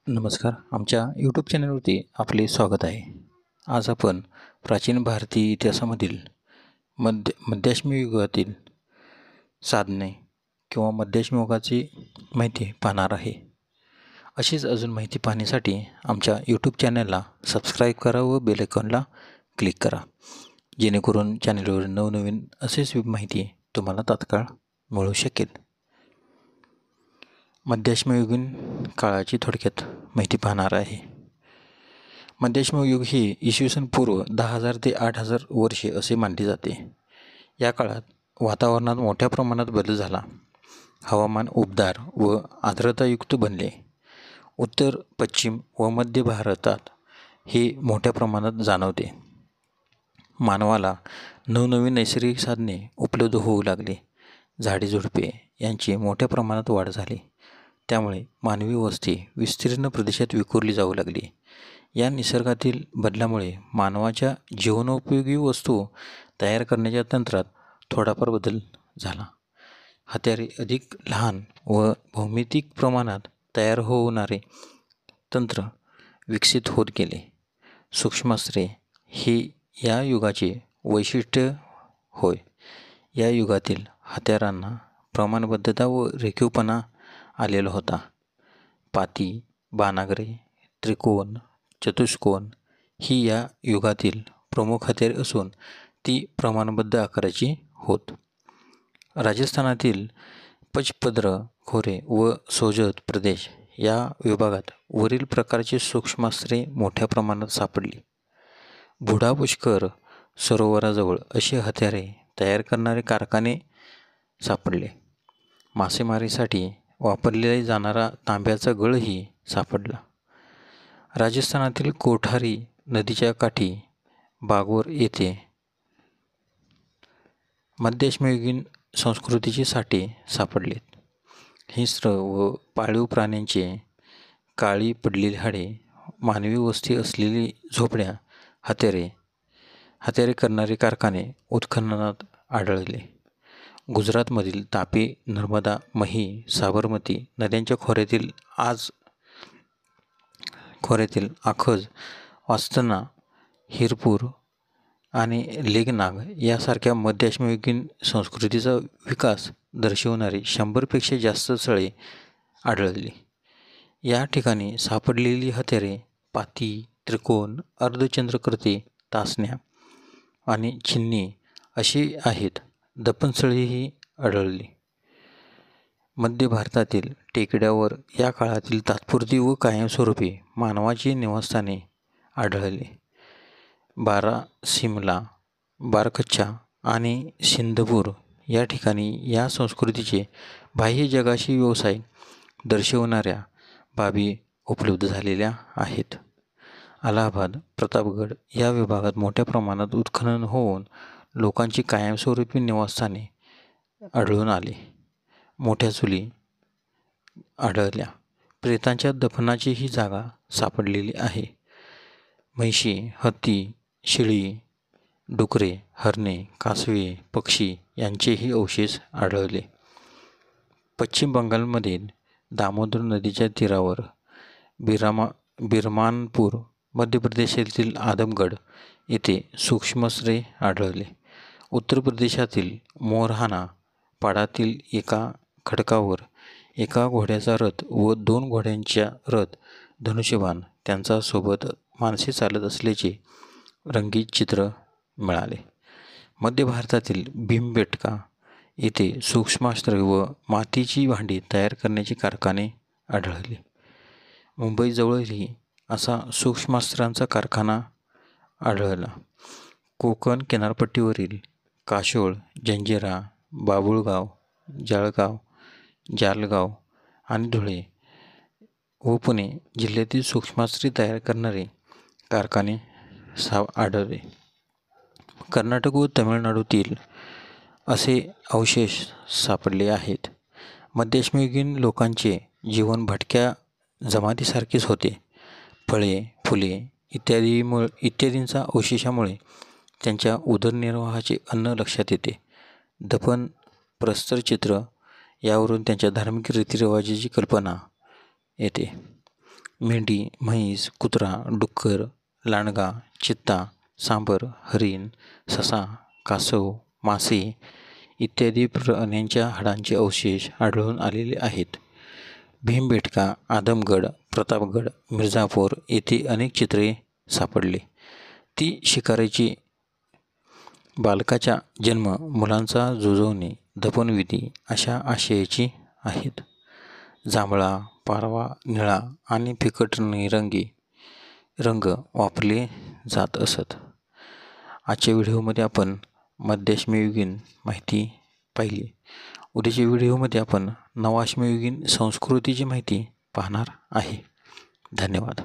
नमस्कार. आमच्या यूट्यूब चॅनलवरती आपले स्वागत आहे. आज आपण प्राचीन भारतीय इतिहासामधील मध्याश्मी युगातील साधने किंवा मध्याश्मी युगाची माहिती पाहणार आहे. अशीच अजून माहिती पाहण्यासाठी आमच्या यूट्यूब चॅनलला सबस्क्राईब करा व बेल आयकॉनला क्लिक करा, जेणेकरून चॅनलवर नवनवीन असेच माहिती तुम्हाला तात्काळ मिळू शकेल. मध्याश्मयुगीन काळाची थोडक्यात माहिती पाहणार आहे. मध्याश्म युग ही इसवी सन पूर्व 10,000 ते 8,000 वर्षे असे मानले जाते. या काळात वातावरणात मोठ्या प्रमाणात बदल झाला. हवामान उबदार व आर्द्रतायुक्त बनले. उत्तर, पश्चिम व मध्य भारतात हे मोठ्या प्रमाणात जाणवते. मानवाला नवनवीन नैसर्गिक साधने उपलब्ध होऊ लागली. झाडेझुडपे यांची मोठ्या प्रमाणात वाढ झाली. त्यामुळे मानवी वस्ती विस्तीर्ण प्रदेशात विखुरली जाऊ लागली. या निसर्गातील बदलामुळे मानवाच्या जीवनोपयोगी वस्तू तयार करण्याच्या तंत्रात थोडाफार बदल झाला. हत्यारे अधिक लहान व भौमितिक प्रमाणात तयार होणारे तंत्र विकसित होत गेले. सूक्ष्मास्त्रे ही या युगाचे वैशिष्ट्य होय. या युगातील हत्यारांना प्रमाणबद्धता व रेखीवपणा आलेला होता. पाती, बाणागरे, त्रिकोण, चतुष्कोण ही या युगातील प्रमुख हत्यारे असून ती प्रमाणबद्ध आकाराची होत. राजस्थानातील पचपद्र खोरे व सोजत प्रदेश या विभागात वरील प्रकारची सूक्ष्मास्त्रे मोठ्या प्रमाणात सापडली. बुढा पुष्कर सरोवराजवळ अशी हत्यारे तयार करणारे कारखाने सापडले. मासेमारीसाठी वापरले जाणारा तांब्याचा गळही सापडला. राजस्थानातील कोठारी नदीच्या काठी बागोर येथे मध्याश्मयुगीन संस्कृतीचे साठे सापडलेत. हिंस्र व पाळीव प्राण्यांचे काळी पडलेली हाडे, मानवी वस्ती असलेली झोपड्या, हत्यारे करणारे कारखाने उत्खननात आढळले. गुजरातमधील तापी, नर्मदा, मही, साबरमती नद्यांच्या खोऱ्यातील आखज, वास्तना, हिरपूर आणि लेगनाग यासारख्या मध्याश्मयुगीन संस्कृतीचा विकास दर्शवणारी 100पेक्षा जास्त स्थळे आढळली. या ठिकाणी सापडलेली हत्यारे पाती, त्रिकोण, अर्धचंद्राकृती, तासण्या आणि छिन्नी अशी आहेत. दफनस्थळेही आढळली. मध्य भारतातील टेकड्यावर या काळातील तात्पुरती व कायमस्वरूपी मानवाची निवासस्थाने आढळली. बारासिमला, बारकच्छा आणि सिंधपूर या ठिकाणी या संस्कृतीचे बाह्य जगाशी व्यवसाय दर्शवणाऱ्या बाबी उपलब्ध झालेल्या आहेत. अलाहाबाद, प्रतापगड या विभागात मोठ्या प्रमाणात उत्खनन होऊन लोकांची कायमस्वरूपी निवासस्थाने आढळून आली. मोठ्या चुली आढळल्या. प्रेतांच्या दफनाची ही जागा सापडलेली आहे. म्हैशी, हत्ती, शेळी, डुकरे, हरणे, कासवे, पक्षी यांचेही अवशेष आढळले. पश्चिम बंगालमधील दामोदर नदीच्या तीरावर बिरमानपूर, मध्य प्रदेशातील आदमगड येथे सूक्ष्मास्त्रे आढळले. उत्तर प्रदेशातील मोरहाना पाडातील एका खडकावर एका घोड्याचा रथ व 2 घोड्यांच्या रथ, धनुष्यबाण त्यांचा सोबत माणसे चालत असल्याचे रंगीत चित्र मिळाले. मध्य भारतातील भीमबेटका येथे सूक्ष्मास्त्रे व मातीची भांडी तयार करण्याचे कारखाने आढळले. मुंबईजवळही असा सूक्ष्मास्त्रांचा कारखाना आढळला. कोकण किनारपट्टीवरील काशोळ, जंजिरा, बाभुळगाव, जालगाव आणि धुळे व पुणे जिल्ह्यातील सूक्ष्मास्त्रे तयार करणारे कारखाने आढळले. कर्नाटक व तमिळनाडूतील असे अवशेष सापडले आहेत. मध्याश्मयुगीन लोकांचे जीवन भटक्या जमातीसारखेच होते. फळे, फुले इत्यादींचा अवशेषामुळे त्यांच्या उदरनिर्वाहाचे अन्न लक्षात येते. दफन, प्रस्तरचित्र यावरून त्यांच्या धार्मिक रीतिरिवाजाची कल्पना येते. मेंढी, म्हैस, कुत्रा, डुक्कर, लांडगा, चित्ता, सांबर, हरिण, ससा, कासव, मासे इत्यादी प्राण्यांच्या हाडांचे अवशेष आढळून आलेले आहेत. भीमबेटका, आदमगड, प्रतापगड, मिर्झापूर येथे अनेक चित्रे सापडली. ती शिकारीची बालकाचा जन्म, मुलांचा जुजवणे, दफनविधी अशा आशयाची आहेत. जांभळा, पारवा, निळा आणि फिकट निरंगी रंग वापरले जात असत. आजच्या व्हिडिओमध्ये आपण मध्याश्मयुगीन माहिती पाहिली. उद्याच्या व्हिडिओमध्ये आपण नवाश्मयुगीन संस्कृतीची माहिती पाहणार आहे. धन्यवाद.